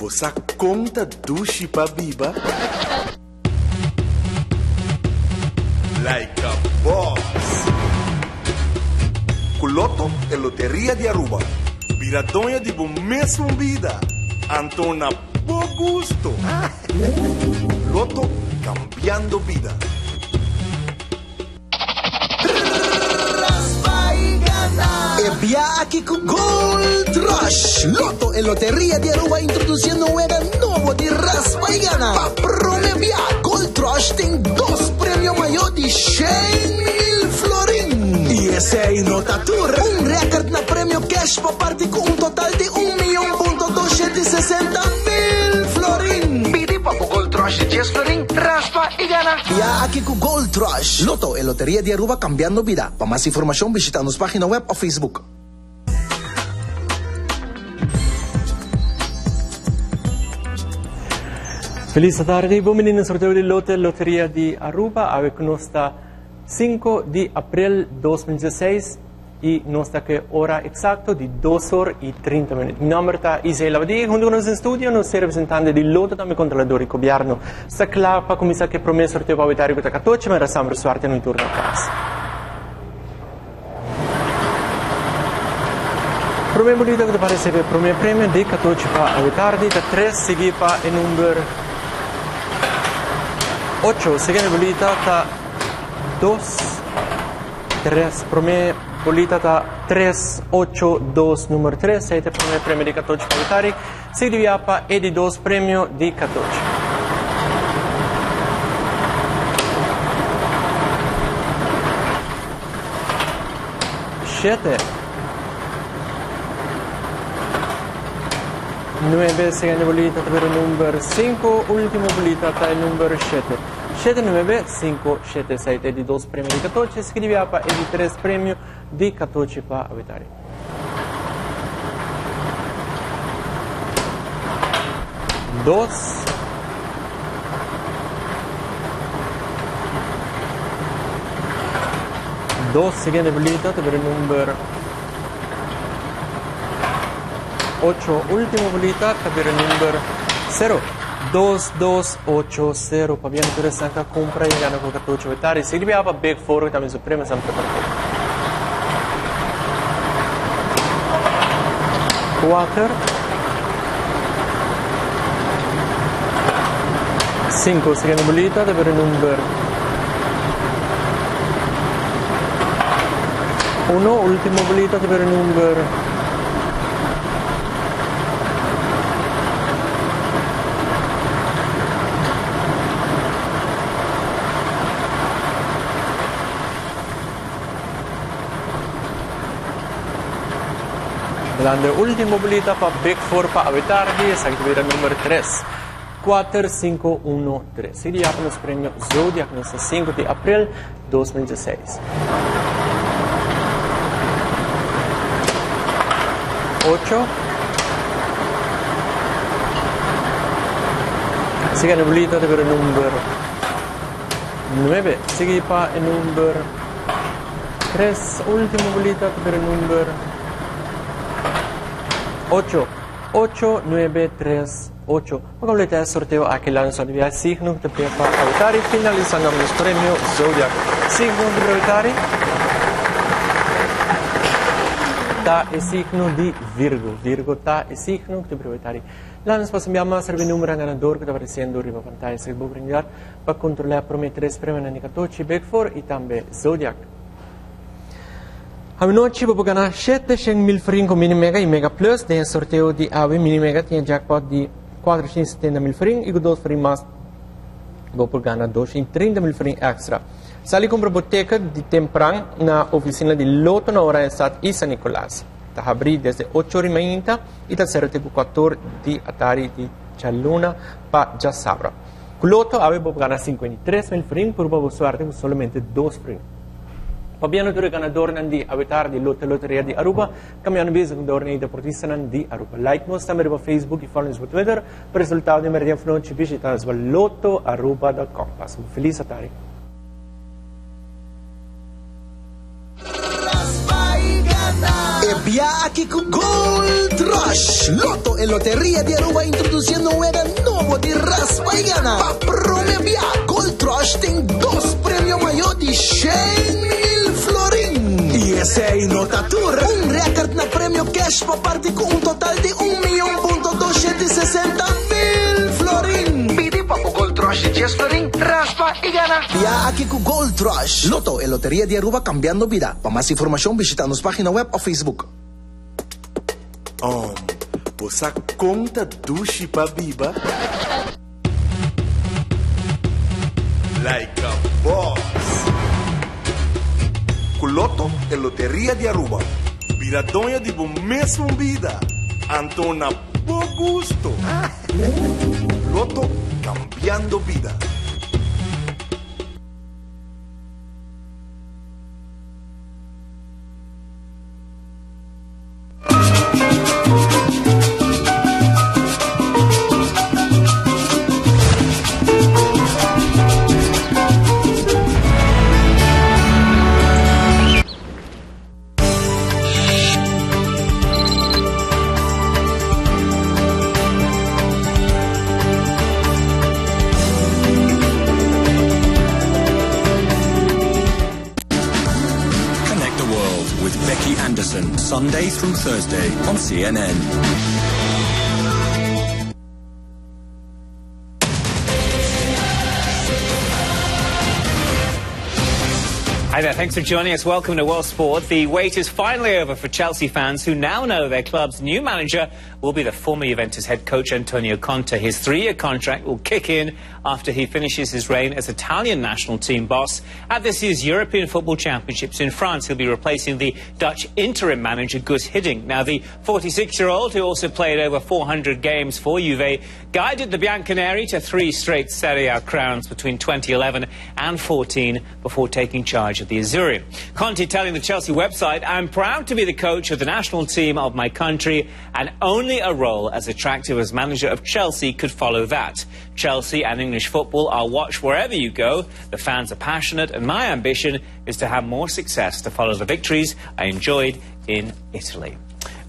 Você conta dushi pa biba? Like a boss. Com Lotto e Loteria de Aruba. Piradonha de bom mesmo vida. Antona bom gusto. Lotto cambiando vida. Via aqui com Gold Rush. Lotto e Loteria de Aruba introduzindo um juego novo de raspa e gana. Para premiar, Gold Rush tem 2 prêmios maiores de 100.000 florin. E esse aí nota tour. Recorde na prêmio cash para parte com total de 1.260.000 florin. Pide para o Gold Rush de 10 florin, raspa e gana. Via aqui com Gold Rush. Lotto e Loteria de Aruba cambiando vida. Para mais informação visita nossa página web ou Facebook. Feliz tarde, bom-vindo ao sorteio de Lotto Loteria de Aruba. A conosco 5 de abril de 2016 e nós que hora exata de 2h30. Mi nome é Isai Lavadi, junto conosco em studio, nos representante de Lotto também controlador do governo. Sta claro para começar que promesso sorteio para o Vitário que está 14, mas sempre sorte no turno a casa. Primeiro bolita que vai receber o primeiro prêmio de 14 para o Vitário, da 3 seguir para o número 8, segunda bolita está 2, 3, primeira bolita está 3, 8, 2, número 3, 7, primeiro prêmio de 14 para Vitari, se divide para e de 2 prêmio de 14. Sete. 9, segunda bolita per il numero 5, ultimo bolita per il numero 7. 7, 9, 5, 7, 7 di 2 premi di 14, scrive pa e di 3 premio di 14 pa avitare. Dos. Dos, segunda bolita per il numero 8, último bolita, per il numero 0. 2, 2, 8, 0. Pa bien interesante compra e gana con 14 vitari. Si riviava Big 4, también su prima sempre per te. 4. 5, seconda bolita, per il numero 1, ultimo bolita, per il numero 'La última bolita para Big 4 para Avitardi es actividad número 3. 4, 5, 1, 3. Sería los premios Zodiac, el 5 de abril 2016. 8. Sigue la bolita per il numero 9. Sigue para el número 3. Última bolita per il numero 8, 8, 9, 3, 8. Para completar el sorteo, aquí lanzo a nivel signo de para Avitari, finalizando los premios Zodiac. Signo de Avitari está el signo de Virgo. Virgo está el signo de Avitari. Lanzo para enviar más el número ganador que está apareciendo arriba en pantalla. Se puede brindar para controlar prometer 3 premios en 14, Big 4 y también Zodiac. A noite vou ganhar 700.000 florin com mini mega e mega plus. Tem sorteio de AVE mini mega, tem jackpot de 470.000 florin e com 2 florin mais vou ganhar 230.000 florin extra. Sali compra boteca de temprano na oficina de Lotto na hora estat Isa Nicolás. Está abrindo desde 8h30 e está certo com 14 de tarde de Chaluna para Jassabra. Com Lotto AVE vou ganhar 53.000 florin por boa sorte com somente 2 florin. Pabiano tu ganador di Avitar di Lotto Loteria di Aruba, cambiando viso con dorni deportista di Aruba. Like nos também per Facebook e follow nos per Twitter. Per risultati di Merdia ci visita su lottoaruba.com. Passo un felice Atari. E via aqui com Gold Rush. Lotto e en Lotería de Aruba introduciendo un juego nuevo de raspa y gana. Pa' premiar Gold Rush ten 2 premios mayores de 100,000 florín. Y ese ahí nota tour. Un récord na premio cash pa' parte con un total de 1.260.000 florín. Pide pa' Gold Rush de 10 florín, raspa y gana. Ya aquí con Gold Rush. Lotto en Lotería de Aruba cambiando vida. Para más información visita nuestra página web o Facebook. Você conta dushi pa biba? Like a boss. Com Lotto e Loteria de Aruba. Viradonha de bom mesmo vida. Antona por gusto. Lotto cambiando vida. Sunday through Thursday on CNN. Hi there, thanks for joining us. Welcome to World Sport. The wait is finally over for Chelsea fans who now know their club's new manager will be the former Juventus head coach Antonio Conte. His 3-year contract will kick in after he finishes his reign as Italian national team boss at this year's European Football Championships in France. He'll be replacing the Dutch interim manager Gus Hiddink. Now, the 46-year-old, who also played over 400 games for Juve, guided the Bianconeri to 3 straight Serie A crowns between 2011 and 14 before taking charge of the Azzurri. Conte telling the Chelsea website, "I'm proud to be the coach of the national team of my country, and only a role as attractive as manager of Chelsea could follow that. Chelsea and English football are watched wherever you go. The fans are passionate, and my ambition is to have more success to follow the victories I enjoyed in Italy."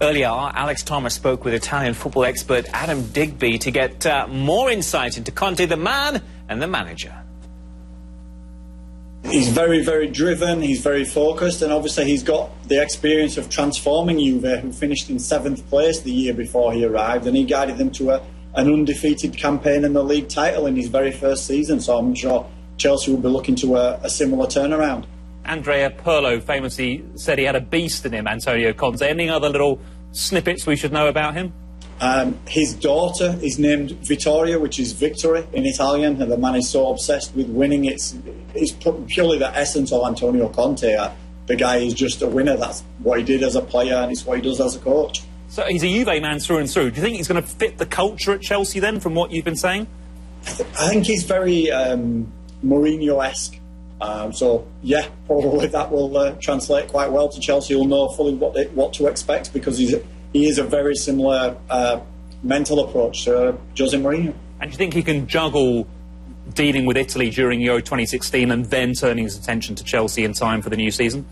Earlier, Alex Thomas spoke with Italian football expert Adam Digby to get more insight into Conte, the man and the manager. He's very, very driven, he's very focused, and obviously he's got the experience of transforming Juve, who finished in 7th place the year before he arrived, and he guided them to an undefeated campaign in the league title in his very first season, so I'm sure Chelsea will be looking to a similar turnaround. Andrea Pirlo famously said he had a beast in him, Antonio Conte. Any other little snippets we should know about him? His daughter is named Vittoria, which is victory in Italian, and the man is so obsessed with winning. It's purely the essence of Antonio Conte. The guy is just a winner. That's what he did as a player, and it's what he does as a coach. So he's a Juve man through and through. Do you think he's going to fit the culture at Chelsea then, from what you've been saying? I think he's very Mourinho-esque. So, yeah, probably that will translate quite well to Chelsea. He'll know fully what to expect, because he is a very similar mental approach to Jose Mourinho. And do you think he can juggle dealing with Italy during Euro 2016 and then turning his attention to Chelsea in time for the new season?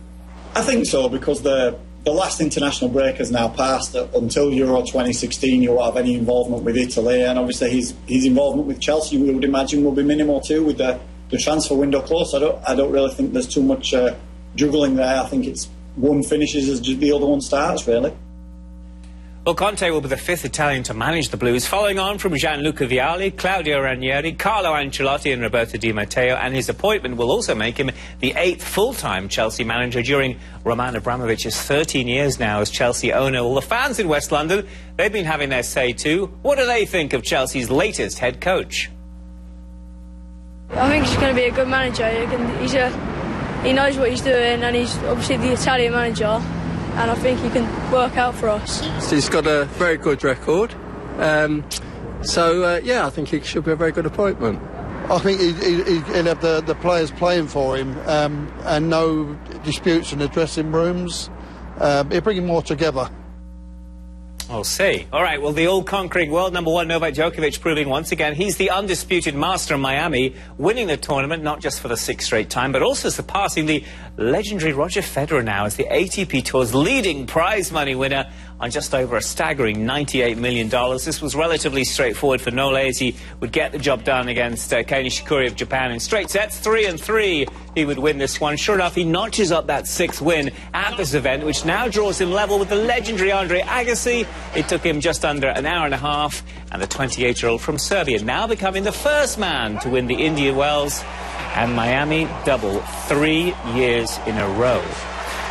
I think so, because the last international break has now passed. Until Euro 2016, you won't have any involvement with Italy, and obviously his involvement with Chelsea, we would imagine, will be minimal too, with the transfer window close. I don't really think there's too much juggling there. I think it's one finishes as the other one starts, really. Well, Conte will be the 5th Italian to manage the Blues, following on from Gianluca Vialli, Claudio Ranieri, Carlo Ancelotti and Roberto Di Matteo, and his appointment will also make him the 8th full-time Chelsea manager during Roman Abramovich's 13 years now as Chelsea owner. Well, the fans in West London, they've been having their say too. What do they think of Chelsea's latest head coach? I think he's going to be a good manager. He knows what he's doing, and he's obviously the Italian manager, and I think he can work out for us. He's got a very good record, yeah, I think he should be a very good appointment. I think he'll have the players playing for him, and no disputes in the dressing rooms. He'll bring them more together. We'll see. All right, well, the all-conquering world number 1 Novak Djokovic proving once again he's the undisputed master in Miami, winning the tournament not just for the 6th straight time, but also surpassing the legendary Roger Federer now as the ATP Tour's leading prize money winner on just over a staggering $98 million. This was relatively straightforward for Nole, as he would get the job done against Kei Nishikori of Japan in straight sets, 3-3. He would win this one. Sure enough, he notches up that 6th win at this event, which now draws him level with the legendary Andre Agassi. It took him just under an hour and a half, and the 28-year-old from Serbia now becoming the first man to win the Indian Wells and Miami double 3 years in a row.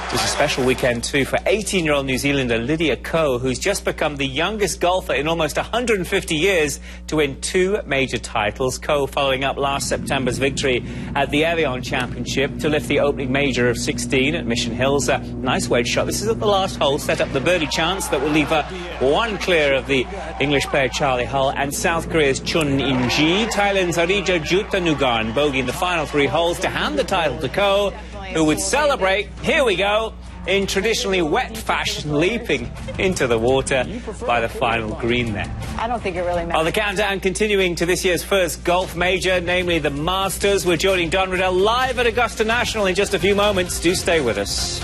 It was a special weekend too for 18-year-old New Zealander Lydia Ko, who's just become the youngest golfer in almost 150 years to win 2 major titles. Ko following up last September's victory at the Evian Championship to lift the opening major of 16 at Mission Hills. A nice wedge shot. This is at the last hole, set up the birdie chance that will leave her 1 clear of the English player Charlie Hull and South Korea's Chun In-ji. Thailand's Arija Jutanugarn bogeying the final 3 holes to hand the title to Ko, who would celebrate, here we go, in traditionally wet fashion, leaping into the water by the final green there. I don't think it really matters. On the countdown continuing to this year's first golf major, namely the Masters, we're joining Don Riddell live at Augusta National in just a few moments. Do stay with us.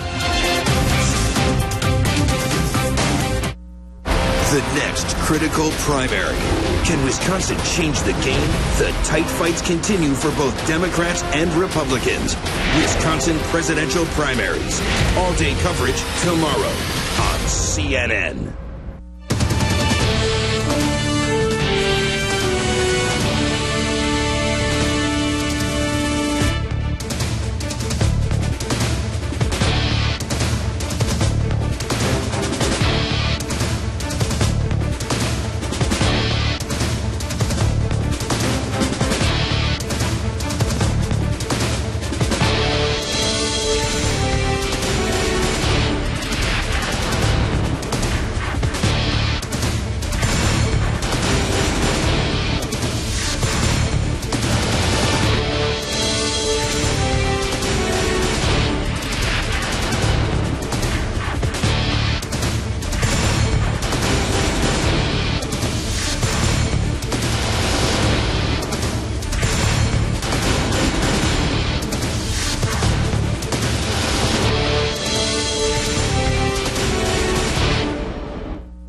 The next critical primary. Can Wisconsin change the game? The tight fights continue for both Democrats and Republicans. Wisconsin presidential primaries. All-day coverage tomorrow on CNN.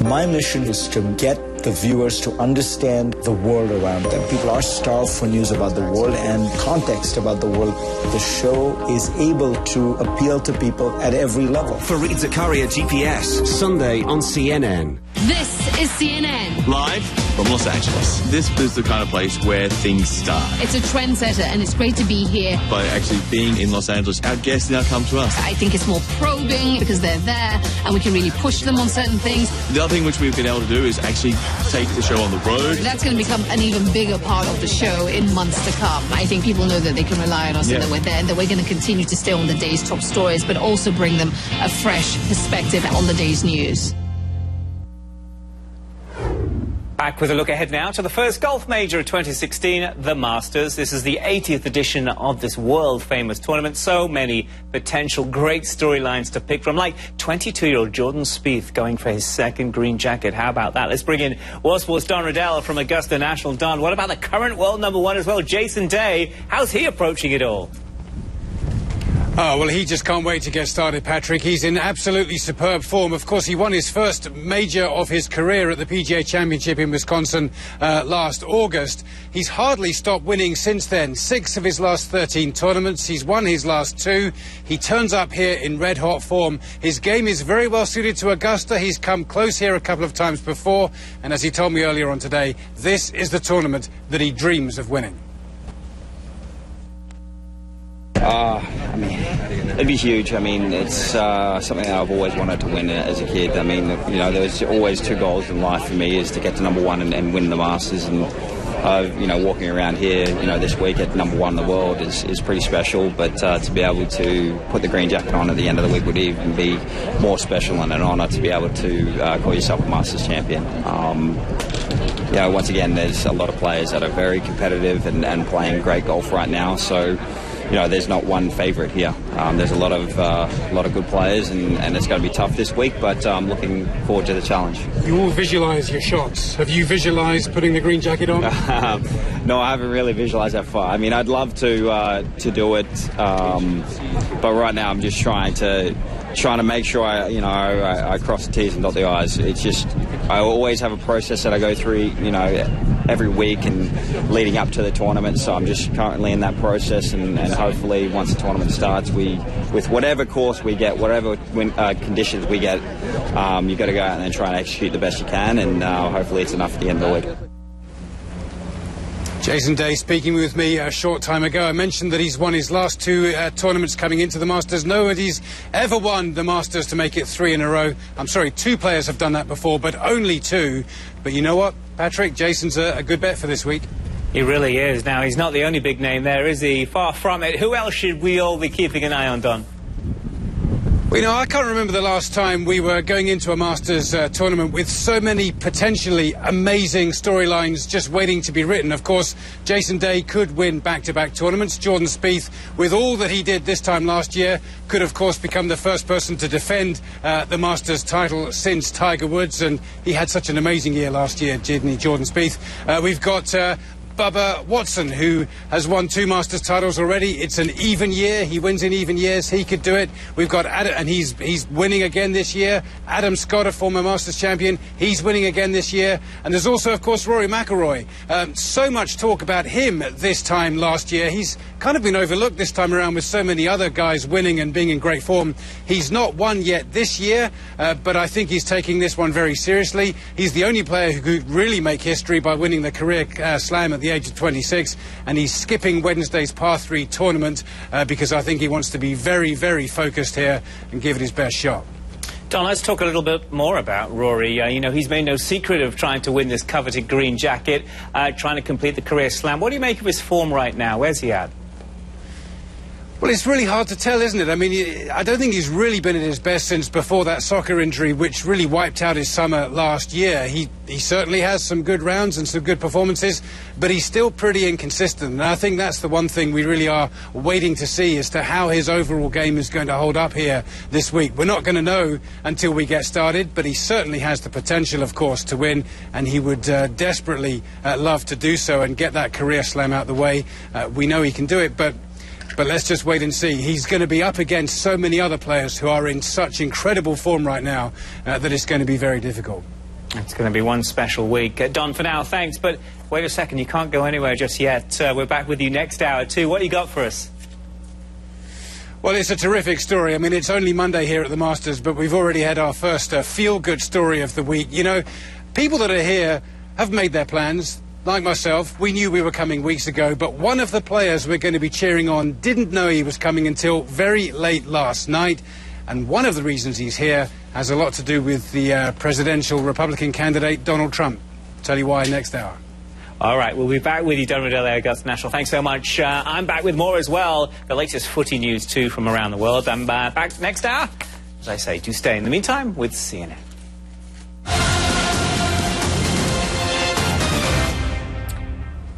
My mission is to get the viewers to understand the world around them. People are starved for news about the world and context about the world. The show is able to appeal to people at every level. Fareed Zakaria GPS, Sunday on CNN. This is CNN. Live from Los Angeles. This is the kind of place where things start. It's a trendsetter, and it's great to be here. By actually being in Los Angeles, our guests now come to us. I think it's more probing because they're there, and we can really push them on certain things. The other thing which we've been able to do is actually take the show on the road. That's going to become an even bigger part of the show in months to come. I think people know that they can rely on us and that we're there, and that we're going to continue to stay on the day's top stories, but also bring them a fresh perspective on the day's news. Back with a look ahead now to the first golf major of 2016, the Masters. This is the 80th edition of this world-famous tournament. So many potential great storylines to pick from, like 22-year-old Jordan Spieth going for his 2nd green jacket. How about that? Let's bring in World Sports' Don Riddell from Augusta National. Don, what about the current world #1 as well, Jason Day? How's he approaching it all? Oh, well, he just can't wait to get started, Patrick. He's in absolutely superb form. Of course, he won his first major of his career at the PGA Championship in Wisconsin last August. He's hardly stopped winning since then. 6 of his last 13 tournaments. He's won his last 2. He turns up here in red-hot form. His game is very well suited to Augusta. He's come close here a couple of times before. And as he told me earlier on today, this is the tournament that he dreams of winning. I mean, it'd be huge. I mean, it's something that I've always wanted to win as a kid. I mean, you know, there's always 2 goals in life for me, is to get to #1 and win the Masters. And, you know, walking around here, you know, this week at #1 in the world is pretty special. But to be able to put the green jacket on at the end of the week would even be more special, and an honour to be able to call yourself a Masters champion. You know, once again, there's a lot of players that are very competitive and playing great golf right now. So there's not one favourite here. There's a lot of good players, and it's going to be tough this week, but I'm looking forward to the challenge. You all visualise your shots. Have you visualised putting the green jacket on? No, I haven't really visualised that far. I mean, I'd love to do it, but right now I'm just trying to make sure I cross the T's and dot the I's. It's just I always have a process that I go through, every week and leading up to the tournament. So I'm just currently in that process, and hopefully once the tournament starts, with whatever course we get, whatever conditions we get, you've got to go out and then try and execute the best you can, and hopefully it's enough at the end of the week. Jason Day speaking with me a short time ago. I mentioned that he's won his last two tournaments coming into the Masters. Nobody's ever won the Masters to make it 3 in a row. I'm sorry, 2 players have done that before, but only 2. But you know what, Patrick? Jason's a good bet for this week. He really is. Now, he's not the only big name there, is he? Far from it. Who else should we all be keeping an eye on, Don? Well, I can't remember the last time we were going into a Masters tournament with so many potentially amazing storylines just waiting to be written. Of course, Jason Day could win back-to-back tournaments. Jordan Spieth, with all that he did this time last year, could, of course, become the first person to defend the Masters title since Tiger Woods, and he had such an amazing year last year, didn't he, Jordan Spieth? We've got Bubba Watson, who has won 2 Masters titles already. It's an even year. He wins in even years. He could do it. We've got Adam, and he's winning again this year. Adam Scott, a former Masters champion, he's winning again this year. And there's also, of course, Rory McIlroy. So much talk about him this time last year. He's kind of been overlooked this time around with so many other guys winning and being in great form. He's not won yet this year, but I think he's taking this one very seriously. He's the only player who could really make history by winning the career slam at the age of 26, and he's skipping Wednesday's par 3 tournament because I think he wants to be very, very focused here and give it his best shot. Don, let's talk a little bit more about Rory. He's made no secret of trying to win this coveted green jacket, trying to complete the career slam. What do you make of his form right now? Where's he at? Well, it's really hard to tell, isn't it? I mean, I don't think he's really been at his best since before that soccer injury, which really wiped out his summer last year. He certainly has some good rounds and some good performances, but he's still pretty inconsistent. And I think that's the one thing we really are waiting to see as to how his overall game is going to hold up here this week. We're not going to know until we get started, but he certainly has the potential, of course, to win, and he would desperately love to do so and get that career slam out the way. We know he can do it, but let's just wait and see. He's going to be up against so many other players who are in such incredible form right now that it's going to be very difficult. It's going to be one special week. Don, for now, thanks. But wait a second, you can't go anywhere just yet. We're back with you next hour, too. What you got for us? Well, it's a terrific story. I mean, it's only Monday here at the Masters, but we've already had our first feel-good story of the week. People that are here have made their plans. Like myself, we knew we were coming weeks ago, but one of the players we're going to be cheering on didn't know he was coming until very late last night. And one of the reasons he's here has a lot to do with the presidential Republican candidate, Donald Trump. I'll tell you why next hour. All right, we'll be back with you, Don Riddell, Augusta National. Thanks so much. I'm back with more as well. The latest footy news, too, from around the world. I'm back next hour. As I say, do stay in the meantime with CNN.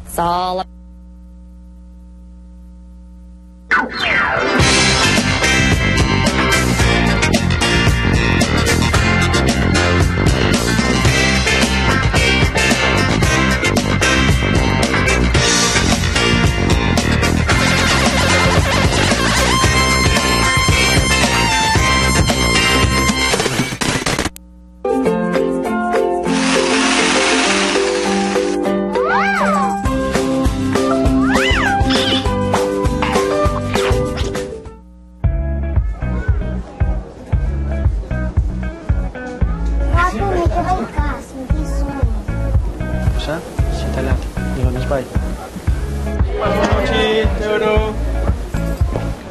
It's all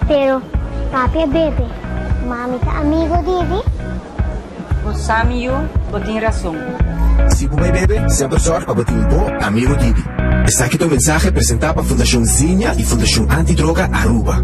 Pero papi bebe, mami tá amigo dele. O Samio botin razón. Si bumay bebe, sempre zorg pa botin bo amigo didi. Está aqui teu mensaje presentado pa Fundação Zinha e Fundação Antidroga Aruba.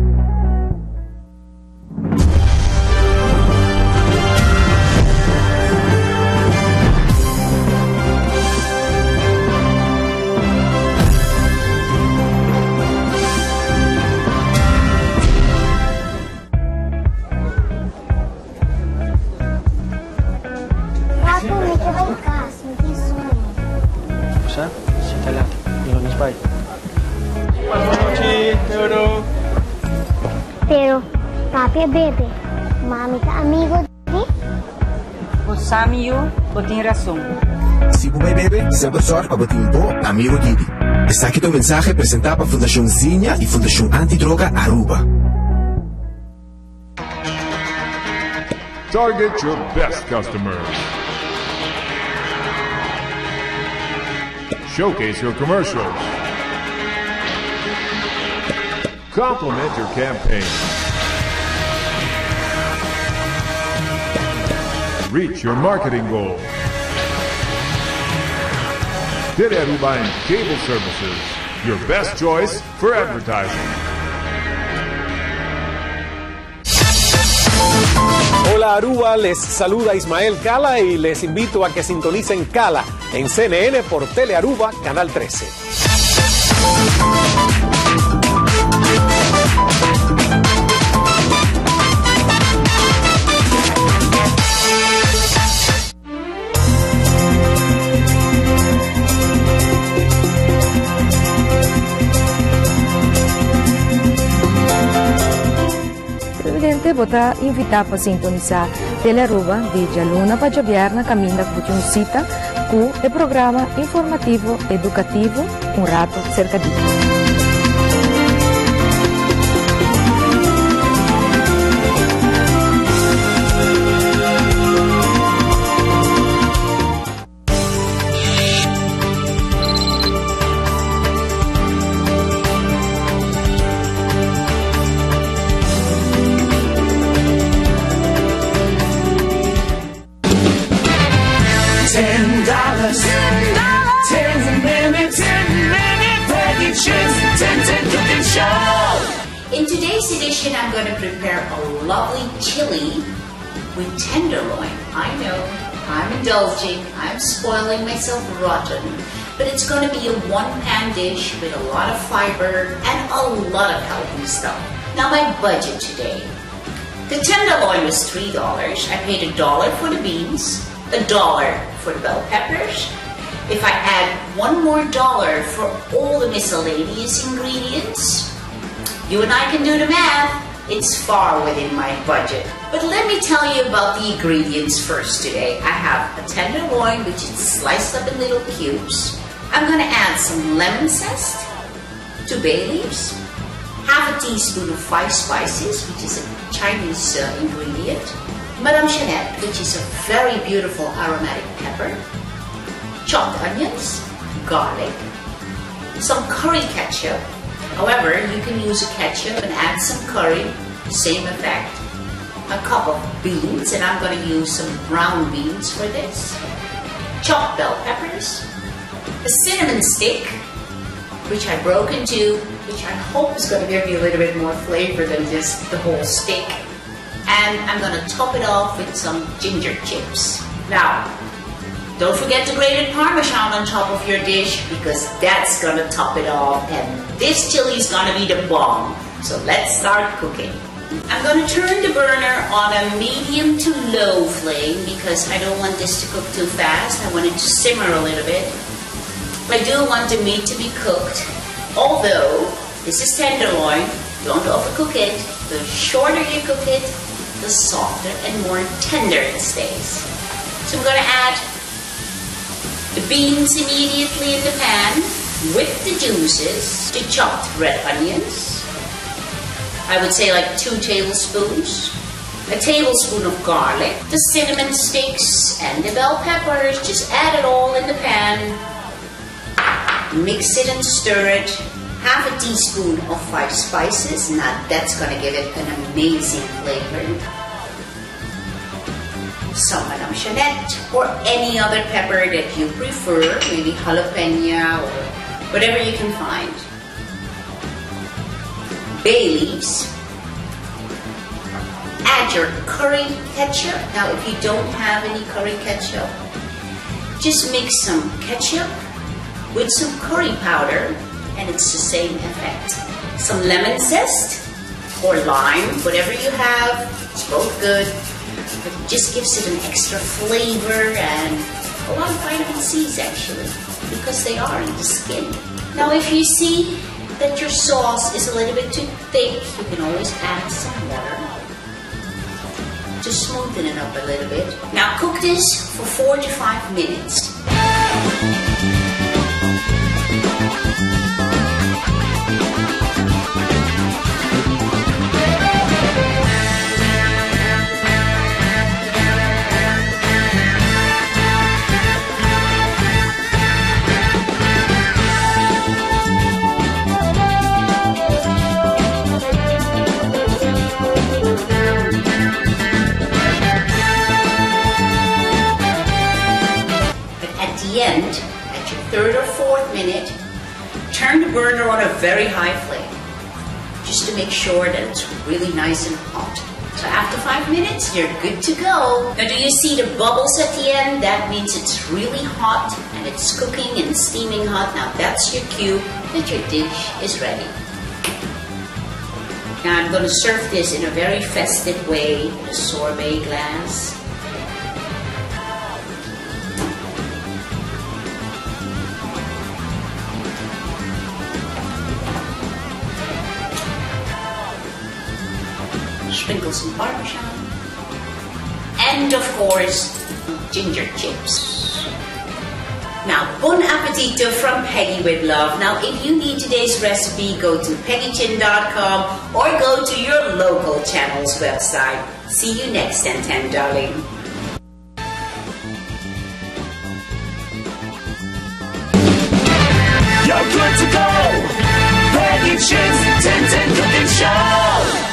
cosa si te la non mi sbaglio. Pero, papi bebe, mami ka amigo di? O Samiu, botin razón. Si bumay bebe, siempre sor pabating po, amigo Didi. Está aquí tu mensaje presentado por Fundación Zinia y Fundación Antidroga Aruba. Target your best customers. Showcase your commercials. Complement your campaign. Reach your marketing goals. Tele Aruba and Cable Services, your best choice for advertising. Hola Aruba, les saluda Ismael Cala y les invito a que sintonicen Cala en CNN por Tele Aruba, Canal 13. Presidente vota invitar para sintonizar Tele Aruba de luna para viernes caminha com uma cita com o programa informativo educativo um rato cercadinho. In today's edition, I'm going to prepare a lovely chili with tenderloin. I know, I'm indulging, I'm spoiling myself rotten, but it's going to be a one-pan dish with a lot of fiber and a lot of healthy stuff. Now my budget today. The tenderloin was $3. I paid $1 for the beans, $1 for the bell peppers. If I add $1 more for all the miscellaneous ingredients, you and I can do the math. It's far within my budget. But let me tell you about the ingredients first today. I have a tenderloin, which is sliced up in little cubes. I'm going to add some lemon zest, 2 bay leaves, half a teaspoon of 5 spices, which is a Chinese ingredient, Madame Chanette, which is a very beautiful aromatic pepper, chopped onions, garlic, some curry ketchup. However, you can use a ketchup and add some curry, same effect. A cup of beans, and I'm going to use some brown beans for this. Chopped bell peppers, a cinnamon stick, which I broke in 2, which I hope is going to give you a little bit more flavor than just the whole stick. And I'm going to top it off with some ginger chips. Now, don't forget the grated Parmesan on top of your dish, because that's going to top it off, and this chili is going to be the bomb. So let's start cooking. I'm going to turn the burner on a medium to low flame because I don't want this to cook too fast. I want it to simmer a little bit. I do want the meat to be cooked, although this is tenderloin. Don't overcook it. The shorter you cook it, the softer and more tender it stays. So I'm going to add the beans immediately in the pan with the juices, the chopped red onions, I would say like 2 tablespoons, a tablespoon of garlic, the cinnamon sticks and the bell peppers. Just add it all in the pan, mix it and stir it, half a teaspoon of 5 spices, now that's going to give it an amazing flavor. Some Madame Chanette or any other pepper that you prefer, maybe jalapeno or whatever you can find. Bay leaves. Add your curry ketchup. Now if you don't have any curry ketchup, just mix some ketchup with some curry powder and it's the same effect. Some lemon zest or lime, whatever you have, it's both good. But it just gives it an extra flavor and a lot of vitamin C's actually, because they are in the skin. Now if you see that your sauce is a little bit too thick, you can always add some water to smoothen it up a little bit. Now cook this for 4 to 5 minutes. End, at your 3rd or 4th minute, turn the burner on a very high flame, just to make sure that it's really nice and hot. So after 5 minutes, you're good to go. Now do you see the bubbles at the end? That means it's really hot and it's cooking and steaming hot. Now that's your cue that your dish is ready. Now I'm going to serve this in a very festive way in a sorbet glass. Sprinkle some Parmesan, and of course, ginger chips. Now, bon appetito from Peggy with love. Now, if you need today's recipe, go to peggychin.com or go to your local channel's website. See you next 10:10, darling. You're good to go. Peggy Chin's 10:10 Cooking Show.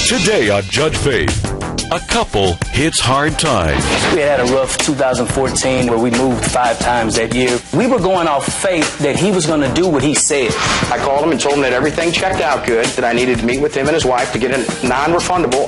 Today on Judge Faith, a couple hits hard times. We had a rough 2014 where we moved 5 times that year. We were going off faith that he was going to do what he said. I called him and told him that everything checked out good, that I needed to meet with him and his wife to get a non-refundable